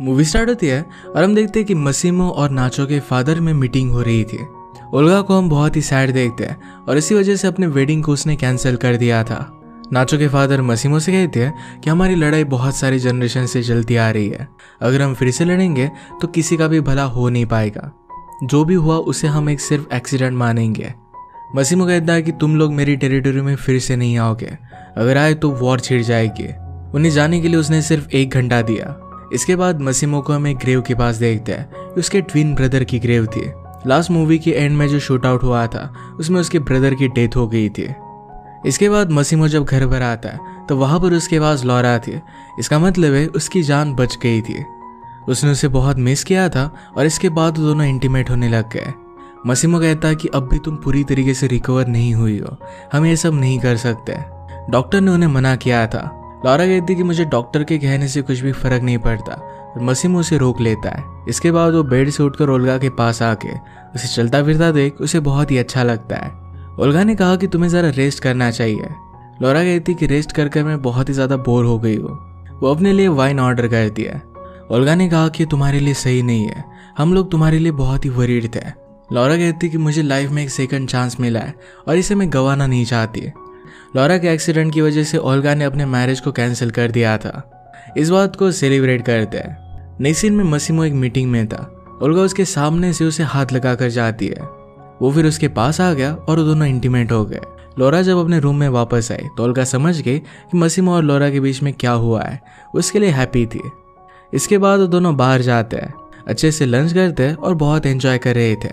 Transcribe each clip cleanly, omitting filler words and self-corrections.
Movie start होती है और हम देखते हैं कि मसीमो और नाचो के फादर में मीटिंग हो रही थी। ओल्गा को हम बहुत ही सैड देखते हैं और इसी वजह से अपने वेडिंग को उसने कैंसिल कर दिया था। नाचो के फादर मसीमो से कहते हैं कि हमारी लड़ाई बहुत सारी जनरेशन से चलती आ रही है, अगर हम फिर से लड़ेंगे तो किसी का भी भला हो नहीं पाएगा, जो भी हुआ उसे हम एक सिर्फ एक्सीडेंट मानेंगे। मसीमो कहता है कि तुम लोग मेरी टेरिटरी में फिर से नहीं आओगे, अगर आए तो वॉर छिड़ जाएगी। उन्हें जाने के लिए उसने सिर्फ 1 घंटा दिया। इसके बाद मसीमो को हम एक ग्रेव के पास देखते हैं, उसके ट्विन ब्रदर की ग्रेव थी। लास्ट मूवी के एंड में जो शूट आउट हुआ था उसमें उसके ब्रदर की डेथ हो गई थी। इसके बाद मसीमो जब घर पर आता है तो वहां पर उसके पास लॉरा थी, इसका मतलब है उसकी जान बच गई थी। उसने उसे बहुत मिस किया था और इसके बाद वो दोनों इंटीमेट होने लग गए। मसीमो कहता है कि अब भी तुम पूरी तरीके से रिकवर नहीं हुई हो, हम ये सब नहीं कर सकते, डॉक्टर ने उन्हें मना किया था। लॉरा कहती कि मुझे डॉक्टर के कहने से कुछ भी फर्क नहीं पड़ता और मसीमो उसे रोक लेता है। इसके बाद वो बेड से उठकर ओल्गा के पास आके उसे चलता फिरता देख उसे बहुत ही अच्छा लगता है। ओल्गा ने कहा कि तुम्हें ज़रा रेस्ट करना चाहिए। लॉरा कहती कि रेस्ट कर मैं बहुत ही ज़्यादा बोर हो गई हूँ। वो अपने लिए वाइन ऑर्डर करती है। ओल्गा ने कहा कि तुम्हारे लिए सही नहीं है, हम लोग तुम्हारे लिए बहुत ही वरीड थे। लॉरा कहती कि मुझे लाइफ में एक सेकंड चांस मिला है और इसे मैं गंवाना नहीं चाहती। लॉरा के एक्सीडेंट की वजह से ओल्गा ने अपने मैरिज को कैंसिल कर दिया था। इस बात को सेलिब्रेट करते हैं। नई सीन में मसीमो एक मीटिंग में था। ओल्गा उसके सामने से उसे हाथ लगाकर जाती है। वो फिर उसके पास आ गया और वो दोनों इंटीमेट हो गए। लॉरा जब अपने रूम में वापस आई तो ओल्गा समझ गई कि मसीमो और लॉरा के बीच में क्या हुआ है, उसके लिए हैप्पी थी। इसके बाद वो दोनों बाहर जाते हैं, अच्छे से लंच करते हैं और बहुत एंजॉय कर रहे थे।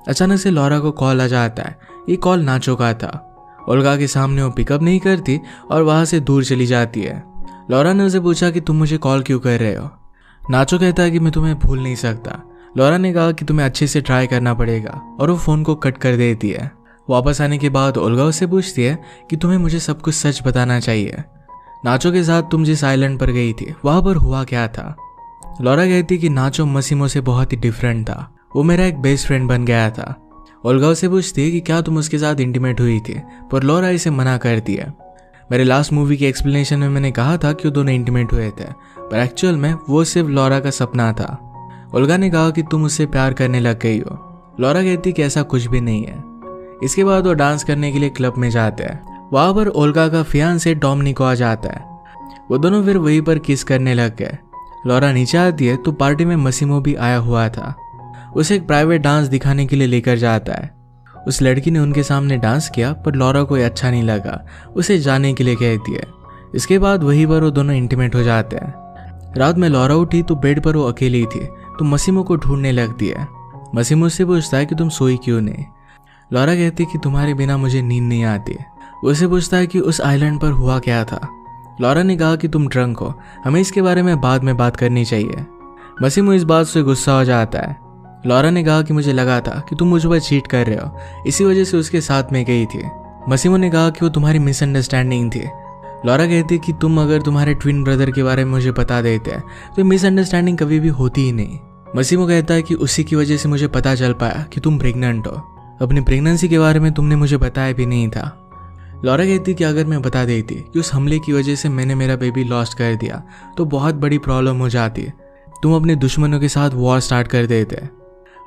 अचानक से लॉरा को कॉल आ जाता है। ये कॉल नाचो का था। ओल्गा के सामने वो पिकअप नहीं करती और वहां से दूर चली जाती है। लॉरा ने उसे पूछा कि तुम मुझे कॉल क्यों कर रहे हो। नाचो कहता है कि मैं तुम्हें भूल नहीं सकता। लॉरा ने कहा कि तुम्हें अच्छे से ट्राई करना पड़ेगा और वो फोन को कट कर देती है। वापस आने के बाद ओल्गा उससे पूछती है कि तुम्हें मुझे सब कुछ सच बताना चाहिए। नाचो के साथ तुम जिस आइलैंड पर गई थी वहां पर हुआ क्या था। लॉरा कहती कि नाचो मसीमो से बहुत ही डिफरेंट था, वो मेरा एक बेस्ट फ्रेंड बन गया था। ओल्गा उसे पूछती है कि क्या तुम उसके साथ इंटीमेट हुई थी, पर लॉरा इसे मना करती है। मेरे लास्ट मूवी के एक्सप्लेनेशन में मैंने कहा था कि वो दोनों इंटीमेट हुए थे, पर एक्चुअल में वो सिर्फ लॉरा का सपना था। ओल्गा ने कहा कि तुम उससे प्यार करने लग गई हो। लॉरा कहती कि ऐसा कुछ भी नहीं है। इसके बाद वो डांस करने के लिए क्लब में जाते हैं। वहां पर ओल्गा का फियांसे डोमिनिको आ जाता है। वो दोनों फिर वहीं पर किस करने लग गए। लॉरा नीचे आती है तो पार्टी में मसीमो भी आया हुआ था। उसे एक प्राइवेट डांस दिखाने के लिए लेकर जाता है। उस लड़की ने उनके सामने डांस किया पर लॉरा को अच्छा नहीं लगा, उसे जाने के लिए कहती है। इसके बाद वहीं पर वो दोनों इंटीमेट हो जाते हैं। रात में लॉरा उठी तो बेड पर वो अकेली थी तो मसीमो को ढूंढने लगती है। मसीमो से पूछता है कि तुम सोई क्यों नहीं। लॉरा कहती कि तुम्हारे बिना मुझे नींद नहीं आती। उसे पूछता है कि उस आइलैंड पर हुआ क्या था। लॉरा ने कहा कि तुम ड्रंक हो, हमें इसके बारे में बाद में बात करनी चाहिए। मसीमो इस बात से गुस्सा हो जाता है। लॉरा ने कहा कि मुझे लगा था कि तुम मुझ पर चीट कर रहे हो, इसी वजह से उसके साथ में गई थी। मसीमो ने कहा कि वो तुम्हारी मिसअंडरस्टैंडिंग थी। लॉरा कहती कि तुम अगर तुम्हारे ट्विन ब्रदर के बारे में मुझे बता देते तो मिसअंडरस्टैंडिंग कभी भी होती ही नहीं। मसीमो कहता है कि उसी की वजह से मुझे पता चल पाया कि तुम प्रेग्नेंट हो। अपनी प्रेगनेंसी के बारे में तुमने मुझे बताया भी नहीं था। लॉरा कहती कि अगर मैं बता देती कि उस हमले की वजह से मैंने मेरा बेबी लॉस्ट कर दिया तो बहुत बड़ी प्रॉब्लम हो जाती, तुम अपने दुश्मनों के साथ वॉर स्टार्ट कर देते।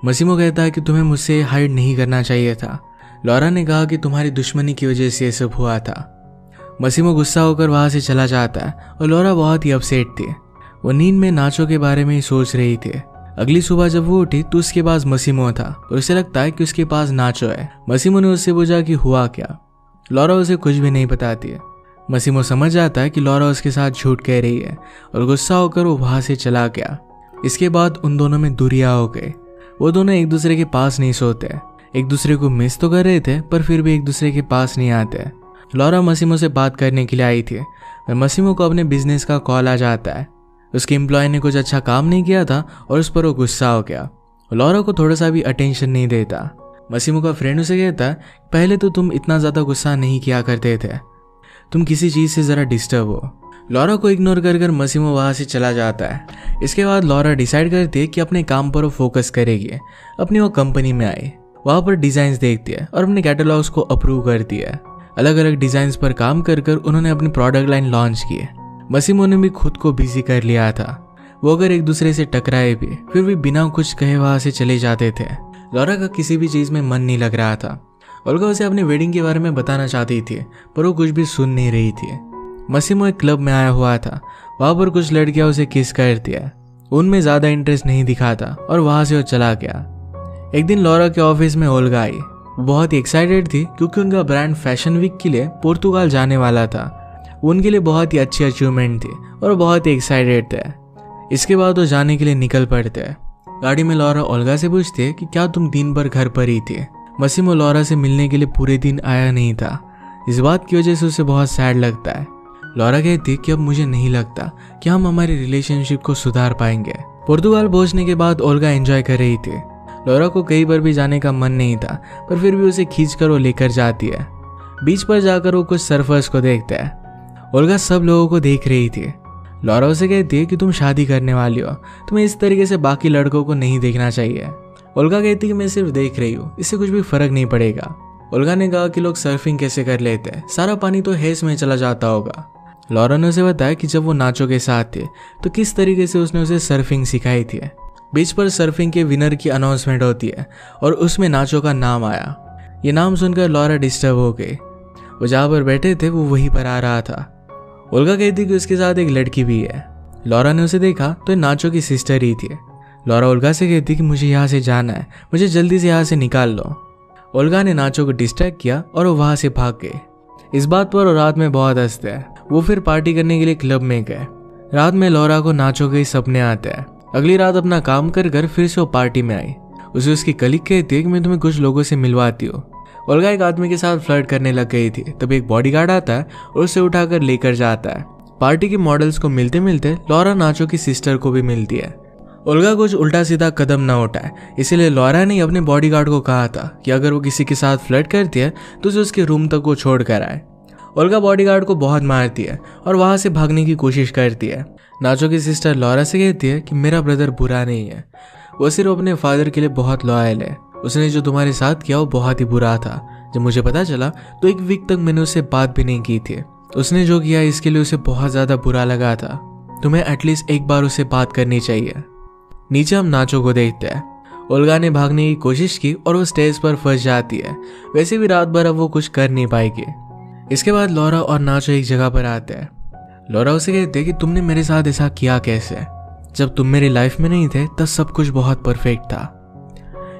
मसीमो कहता है कि तुम्हें मुझसे हाइड नहीं करना चाहिए था। लॉरा ने कहा कि तुम्हारी दुश्मनी की वजह से ये सब हुआ था। मसीमो गुस्सा होकर वहां से चला जाता है और लॉरा बहुत ही अपसेट थी। वो नींद में नाचो के बारे में ही सोच रही थी। अगली सुबह जब वो उठी तो उसके पास मसीमो था और उसे लगता है कि उसके पास नाचो है। मसीमो ने उससे पूछा कि हुआ क्या। लॉरा उसे कुछ भी नहीं बताती है। मसीमो समझ जाता है कि लॉरा उसके साथ झूठ कह रही है और गुस्सा होकर वो वहां से चला गया। इसके बाद उन दोनों में दूरियां हो गई। वो दोनों एक दूसरे के पास नहीं सोते, एक दूसरे को मिस तो कर रहे थे पर फिर भी एक दूसरे के पास नहीं आते। लॉरा मसीमो से बात करने के लिए आई थी और मसीमो को अपने बिजनेस का कॉल आ जाता है। उसके एम्प्लॉय ने कुछ अच्छा काम नहीं किया था और उस पर वो गुस्सा हो गया। लॉरा को थोड़ा सा भी अटेंशन नहीं देता। मसीमो का फ्रेंड उसे कहता है पहले तो तुम इतना ज़्यादा गुस्सा नहीं किया करते थे, तुम किसी चीज़ से ज़रा डिस्टर्ब हो। लॉरा को इग्नोर कर मसीमो वहाँ से चला जाता है। इसके बाद लॉरा डिसाइड करती है कि अपने काम पर वो फोकस करेगी। अपनी वो कंपनी में आई, वहाँ पर डिज़ाइंस देखती है और अपने कैटलॉग्स को अप्रूव करती है। अलग अलग डिज़ाइंस पर काम कर उन्होंने अपनी प्रोडक्ट लाइन लॉन्च की है। मसीमो ने भी खुद को बिजी कर लिया था। वो अगर एक दूसरे से टकराए भी फिर भी बिना कुछ कहे वहां से चले जाते थे। लॉरा का किसी भी चीज में मन नहीं लग रहा था। ओल्गा उसे अपने वेडिंग के बारे में बताना चाहती थी पर वो कुछ भी सुन नहीं रही थी। मसीमो एक क्लब में आया हुआ था। वहां पर कुछ लड़कियां उसे किस कर दिया। उनमें ज्यादा इंटरेस्ट नहीं दिखाता और वहां से वो चला गया। एक दिन लॉरा के ऑफिस में ओल्गा आई। वो बहुत ही एक्साइटेड थी क्योंकि उनका ब्रांड फैशन वीक के लिए पुर्तगाल जाने वाला था। वो उनके लिए बहुत ही अच्छी अचीवमेंट थी और बहुत ही एक्साइटेड थे। इसके बाद वो जाने के लिए निकल पड़ते। गाड़ी में लॉरा ओल्गा से पूछते कि क्या तुम दिन भर घर पर ही थे। मसीमो लॉरा से मिलने के लिए पूरे दिन आया नहीं था। इस बात की वजह से उसे बहुत सैड लगता है। लॉरा कहती कि अब मुझे नहीं लगता कि हम हमारे रिलेशनशिप को सुधार पाएंगे। पुर्तगाल पहुंचने के बाद ओल्गा एंजॉय कर रही थी। लॉरा को कहीं पर भी जाने का मन नहीं था पर फिर भी उसे खींचकर वो लेकर जाती है। बीच पर जाकर वो कुछ सर्फर्स को देखता है। ओल्गा सब लोगों को देख रही थी। लॉरा उसे कहती है कि तुम शादी करने वाली हो, तुम्हें इस तरीके से बाकी लड़कों को नहीं देखना चाहिए। ओल्गा कहती है कि मैं सिर्फ देख रही हूँ, इससे कुछ भी फर्क नहीं पड़ेगा। ओल्गा ने कहा कि लोग सर्फिंग कैसे कर लेते हैं, सारा पानी तो हेस में चला जाता होगा। लॉरा ने उसे बताया कि जब वो नाचो के साथ थे तो किस तरीके से उसने उसे सर्फिंग सिखाई थी। बीच पर सर्फिंग के विनर की अनाउंसमेंट होती है और उसमें नाचो का नाम आया। ये नाम सुनकर लॉरा डिस्टर्ब हो गई। वो जहाँ पर बैठे थे वो वहीं पर आ रहा था। ओल्गा कहती कि उसके साथ एक लड़की भी है। लॉरा ने उसे देखा तो नाचो की सिस्टर ही थी। लॉरा ओल्गा से कहती कि मुझे यहाँ से जाना है, मुझे जल्दी से यहाँ से निकाल लो। ओल्गा ने नाचो को डिस्ट्रैक्ट किया और वो वहां से भाग गए। इस बात पर वो रात में बहुत हंसते हैं। वो फिर पार्टी करने के लिए क्लब में गए। रात में लॉरा को नाचो के सपने आते हैं। अगली रात अपना काम कर फिर से वो पार्टी में आई। उसे उसकी कलीग कहती है कि मैं तुम्हें कुछ लोगों से मिलवाती हूँ। ओल्गा एक आदमी के साथ फ्लर्ट करने लग गई थी। तब एक बॉडीगार्ड आता है और उसे उठाकर लेकर जाता है। पार्टी के मॉडल्स को मिलते मिलते लॉरा नाचो की सिस्टर को भी मिलती है। ओल्गा कुछ उल्टा सीधा कदम ना उठाए, इसीलिए लॉरा ने अपने बॉडीगार्ड को कहा था कि अगर वो किसी के साथ फ्लर्ट करती है तो उसे उसके रूम तक वो छोड़ कर आए। ओल्गा बॉडीगार्ड को बहुत मारती है और वहां से भागने की कोशिश करती है। नाचो की सिस्टर लॉरा से कहती है कि मेरा ब्रदर बुरा नहीं है, वो सिर्फ अपने फादर के लिए बहुत लॉयल है। उसने जो तुम्हारे साथ किया वो बहुत ही बुरा था। जब मुझे पता चला तो एक वीक तक मैंने उससे बात भी नहीं की थी। उसने जो किया इसके लिए उसे बहुत ज्यादा बुरा लगा था। तुम्हें एटलीस्ट एक बार उससे बात करनी चाहिए। नीचे हम नाचो को देखते हैं। ओल्गा ने भागने की कोशिश की और वो स्टेज पर फंस जाती है। वैसे भी रात भर अब वो कुछ कर नहीं पाएगी। इसके बाद लॉरा और नाचो एक जगह पर आते हैं। लॉरा उसे कहते हैं कि तुमने मेरे साथ ऐसा किया कैसे? जब तुम मेरी लाइफ में नहीं थे तब सब कुछ बहुत परफेक्ट था।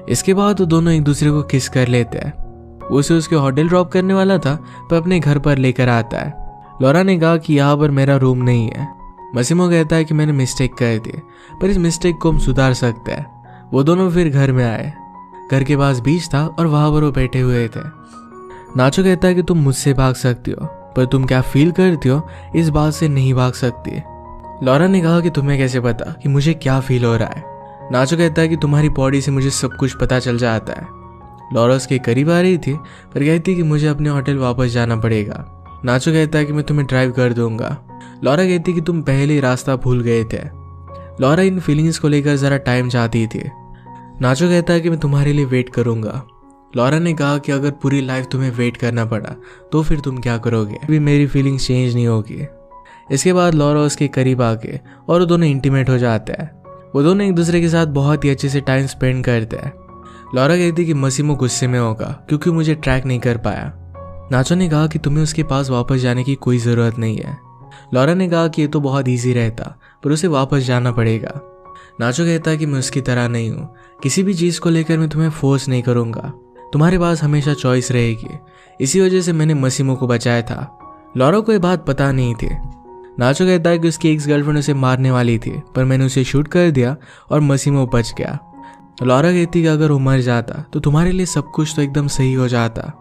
इसके बाद वो दोनों एक दूसरे को किस कर लेते हैं। वो उसे उसके होटल ड्रॉप करने वाला था पर अपने घर पर लेकर आता है। लॉरा ने कहा कि यहाँ पर मेरा रूम नहीं है। मसीमो कहता है कि मैंने मिस्टेक कर दी पर इस मिस्टेक को हम सुधार सकते हैं। वो दोनों फिर घर में आए। घर के पास बीच था और वहां पर वो बैठे हुए थे। नाचो कहता है कि तुम मुझसे भाग सकती हो पर तुम क्या फील करती हो इस बात से नहीं भाग सकती। लॉरा ने कहा कि तुम्हें कैसे पता कि मुझे क्या फील हो रहा है? नाचो कहता है कि तुम्हारी बॉडी से मुझे सब कुछ पता चल जाता है। लॉरा उसके करीब आ रही थी पर कहती कि मुझे अपने होटल वापस जाना पड़ेगा। नाचो कहता है कि मैं तुम्हें ड्राइव कर दूंगा। लॉरा कहती कि तुम पहले ही रास्ता भूल गए थे। लॉरा इन फीलिंग्स को लेकर जरा टाइम चाहती थी। नाचो कहता है कि मैं तुम्हारे लिए वेट करूंगा। लॉरा ने कहा कि अगर पूरी लाइफ तुम्हें वेट करना पड़ा तो फिर तुम क्या करोगे? भी मेरी फीलिंग्स चेंज नहीं होगी। इसके बाद लॉरा उसके करीब आके और वो दोनों इंटीमेट हो जाते हैं। वो दोनों एक दूसरे के साथ बहुत ही अच्छे से टाइम स्पेंड करते हैं। लॉरा कहती कि मसीमो गुस्से में होगा क्योंकि मुझे ट्रैक नहीं कर पाया। नाचो ने कहा कि तुम्हें उसके पास वापस जाने की कोई ज़रूरत नहीं है। लॉरा ने कहा कि ये तो बहुत ईजी रहता पर उसे वापस जाना पड़ेगा। नाचो कहता है कि मैं उसकी तरह नहीं हूँ, किसी भी चीज़ को लेकर मैं तुम्हें फोर्स नहीं करूँगा, तुम्हारे पास हमेशा चॉइस रहेगी। इसी वजह से मैंने मसीमो को बचाया था। लॉरा को ये बात पता नहीं थी। नाचो कहता है कि उसकी एक्स गर्लफ्रेंड उसे मारने वाली थी पर मैंने उसे शूट कर दिया और मसीमो बच गया। लॉरा कहती कि अगर वो मर जाता तो तुम्हारे लिए सब कुछ तो एकदम सही हो जाता।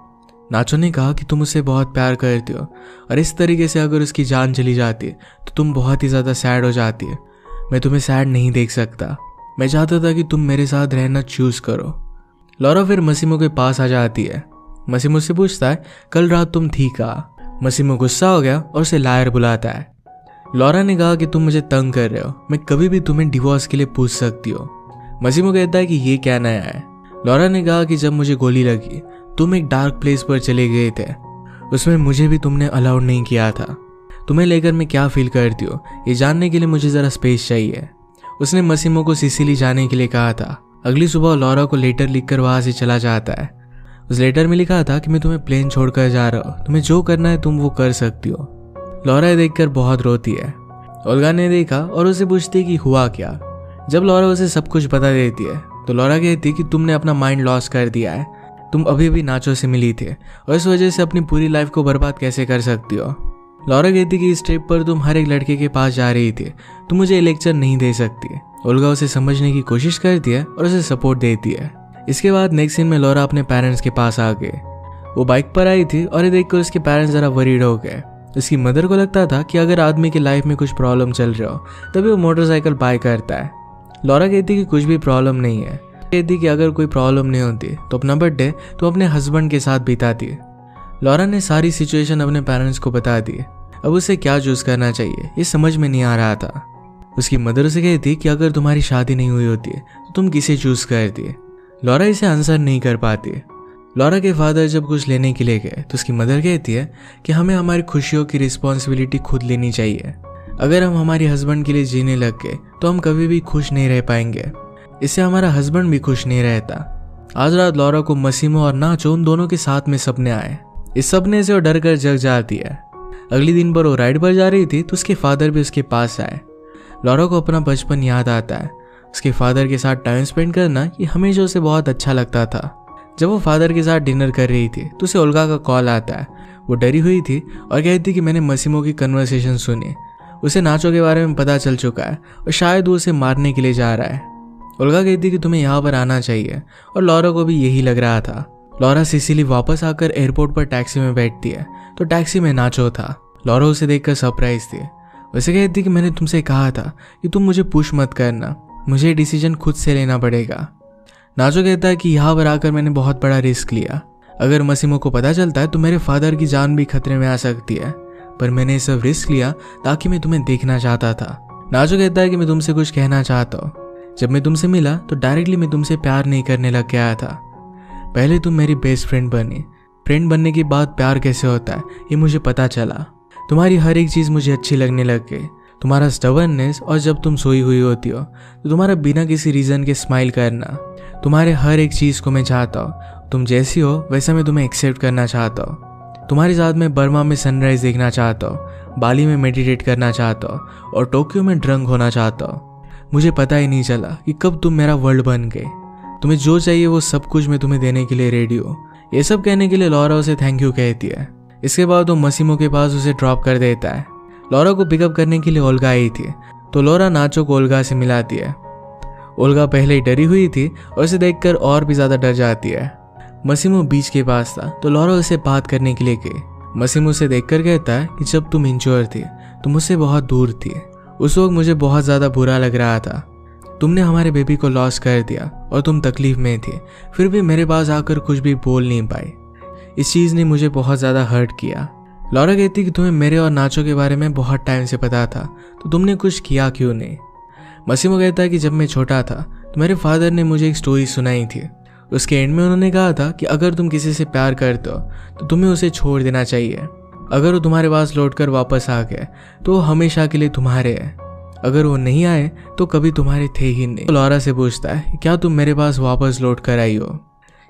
नाचो ने कहा कि तुम उससे बहुत प्यार करती हो और इस तरीके से अगर उसकी जान चली जाती तो तुम बहुत ही ज़्यादा सैड हो जाती। मैं तुम्हें सैड नहीं देख सकता। मैं चाहता था कि तुम मेरे साथ रहना चूज करो। लॉरा फिर मसीमो के पास आ जाती है। मसीमो से पूछता है कल रात तुम थी कहाँ? मसीमो गुस्सा हो गया और उसे लायर बुलाता है। लॉरा ने कहा कि तुम मुझे तंग कर रहे हो, मैं कभी भी तुम्हें डिवोर्स के लिए पूछ सकती हो। मसीमो कहता है कि ये क्या नया है? लॉरा ने कहा कि जब मुझे गोली लगी तुम एक डार्क प्लेस पर चले गए थे, उसमें मुझे भी तुमने अलाउड नहीं किया था। तुम्हें लेकर मैं क्या फील करती हो ये जानने के लिए मुझे ज़रा स्पेस चाहिए। उसने मसीमो को सिसिली जाने के लिए कहा था। अगली सुबह लॉरा को लेटर लिखकर वहां से चला जाता है। उस लेटर में लिखा था कि मैं तुम्हें प्लेन छोड़कर जा रहा हूँ, तुम्हें जो करना है तुम वो कर सकती हो। लॉरा देखकर बहुत रोती है। ओल्गा ने देखा और उसे पूछती है कि हुआ क्या। जब लॉरा उसे सब कुछ बता देती है तो लॉरा कहती है कि तुमने अपना माइंड लॉस कर दिया है, तुम अभी भी नाचो से मिली थे और इस वजह से अपनी पूरी लाइफ को बर्बाद कैसे कर सकती हो। लॉरा कहती कि इस ट्रिप पर तुम हर एक लड़के के पास जा रही थी, तुम मुझे लेक्चर नहीं दे सकती। ओल्गा उसे समझने की कोशिश करती है और उसे सपोर्ट देती है। इसके बाद नेक्स्ट सीन में लॉरा अपने पेरेंट्स के पास आ गए। वो बाइक पर आई थी और ये देखकर उसके पेरेंट्स जरा वरीड हो गए। उसकी मदर को लगता था कि अगर आदमी की लाइफ में कुछ प्रॉब्लम चल रहा हो तभी वो मोटरसाइकिल बाय करता है। लॉरा कहती कि कुछ भी प्रॉब्लम नहीं है। कहती कि अगर कोई प्रॉब्लम नहीं होती तो अपना बर्थडे तो अपने हस्बैंड के साथ बिताती। लॉरा ने सारी सिचुएशन अपने पेरेंट्स को बता दी। अब उसे क्या चूज करना चाहिए ये समझ में नहीं आ रहा था। उसकी मदर उसे कहती कि अगर तुम्हारी शादी नहीं हुई होती तो तुम किसे चूज करती। लॉरा इसे आंसर नहीं कर पाती। लॉरा के फादर जब कुछ लेने के लिए गए तो उसकी मदर कहती है कि हमें हमारी खुशियों की रिस्पॉन्सिबिलिटी खुद लेनी चाहिए। अगर हम हमारी हस्बैंड के लिए जीने लग गए तो हम कभी भी खुश नहीं रह पाएंगे। इससे हमारा हस्बैंड भी खुश नहीं रहता। आज रात लॉरा को मसीमो और नाचो उन दोनों के साथ में सपने आए। इस सपने से वो डर कर जग जाती है। अगली दिन पर वो राइड पर जा रही थी तो उसके फादर भी उसके पास आए। लॉरा को अपना बचपन याद आता है। उसके फादर के साथ टाइम स्पेंड करना ये हमेशा उसे बहुत अच्छा लगता था। जब वो फादर के साथ डिनर कर रही थी तो उसे ओल्गा का कॉल आता है। वो डरी हुई थी और कहती कि मैंने मसीमो की कन्वर्सेशन सुनी, उसे नाचो के बारे में पता चल चुका है और शायद वो उसे मारने के लिए जा रहा है। ओल्गा कहती कि तुम्हें यहाँ पर आना चाहिए और लॉरा को भी यही लग रहा था। लॉरा सिसिली वापस आकर एयरपोर्ट पर टैक्सी में बैठती है तो टैक्सी में नाचो था। लॉरा उसे देखकर सरप्राइज थी। उसे कहती कि मैंने तुमसे कहा था कि तुम मुझे पुश मत करना, मुझे डिसीजन खुद से लेना पड़ेगा। नाचो कहता है कि यहाँ पर आकर मैंने बहुत बड़ा रिस्क लिया। अगर मसीमो को पता चलता है तो मेरे फादर की जान भी खतरे में आ सकती है, पर मैंने ये सब रिस्क लिया ताकि मैं तुम्हें देखना चाहता था। नाचो कहता है कि मैं तुमसे कुछ कहना चाहता हूँ। जब मैं तुमसे मिला तो डायरेक्टली मैं तुमसे प्यार नहीं करने लग गया था। पहले तुम मेरी बेस्ट फ्रेंड बनी, फ्रेंड बनने के बाद प्यार कैसे होता है ये मुझे पता चला। तुम्हारी हर एक चीज़ मुझे अच्छी लगने लग गई, तुम्हारा स्टबर्ननेस, और जब तुम सोई हुई होती हो तो तुम्हारा बिना किसी रीज़न के स्माइल करना। तुम्हारे हर एक चीज़ को मैं चाहता हूँ, तुम जैसी हो वैसा मैं तुम्हें एक्सेप्ट करना चाहता हूँ। तुम्हारे साथ मैं बर्मा में सनराइज देखना चाहता हूँ, बाली में मेडिटेट करना चाहता हूँ और टोक्यो में ड्रंक होना चाहता हूँ। मुझे पता ही नहीं चला कि कब तुम मेरा वर्ल्ड बन गए। तुम्हें जो चाहिए वो सब कुछ मैं तुम्हें देने के लिए रेडी हूँ। ये सब कहने के लिए लॉरा उसे थैंक यू कहती है। इसके बाद वो मसीमो के पास उसे ड्रॉप कर देता है। लॉरा को पिकअप करने के लिए ओल्गा आई थी तो लॉरा नाचो को ओल्गा से मिलाती है। ओल्गा पहले ही डरी हुई थी और उसे देखकर और भी ज्यादा डर जाती है। मसीमो बीच के पास था तो लॉरा उसे बात करने के लिए गई। मसीमो उसे देखकर कहता है कि जब तुम इंश्योर थी तुम मुझसे बहुत दूर थी। उस वक्त मुझे बहुत ज्यादा बुरा लग रहा था। तुमने हमारे बेबी को लॉस कर दिया और तुम तकलीफ में थी, फिर भी मेरे पास आकर कुछ भी बोल नहीं पाई। इस चीज़ ने मुझे बहुत ज़्यादा हर्ट किया। लॉरा कहती कि तुम्हें मेरे और नाचो के बारे में बहुत टाइम से पता था, तो तुमने कुछ किया क्यों नहीं। मसीमो कहता है कि जब मैं छोटा था तो मेरे फादर ने मुझे एक स्टोरी सुनाई थी। उसके एंड में उन्होंने कहा था कि अगर तुम किसी से प्यार करते हो तो तुम्हें उसे छोड़ देना चाहिए। अगर वो तुम्हारे पास लौटकर वापस आ गए तो वो हमेशा के लिए तुम्हारे है, अगर वो नहीं आए तो कभी तुम्हारे थे ही नहीं। तो लॉरा से पूछता है क्या तुम मेरे पास वापस लौट कर आई हो।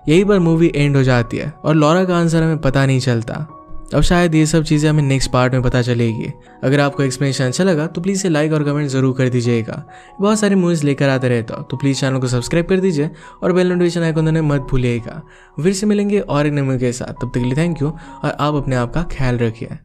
यही पर मूवी एंड हो जाती है और लॉरा का आंसर हमें पता नहीं चलता। अब शायद ये सब चीज़ें हमें नेक्स्ट पार्ट में पता चलेगी। अगर आपको एक्सप्लेनेशन अच्छा लगा तो प्लीज़ से लाइक और कमेंट जरूर कर दीजिएगा। बहुत सारी मूवीज़ लेकर आते रहता हूँ तो प्लीज़ चैनल को सब्सक्राइब कर दीजिए और बेल नोटिफिकेशन आइकन दबाना मत भूलिएगा। फिर से मिलेंगे और एक नए मूवी के साथ, तब तक के लिए थैंक यू और आप अपने आप का ख्याल रखिए।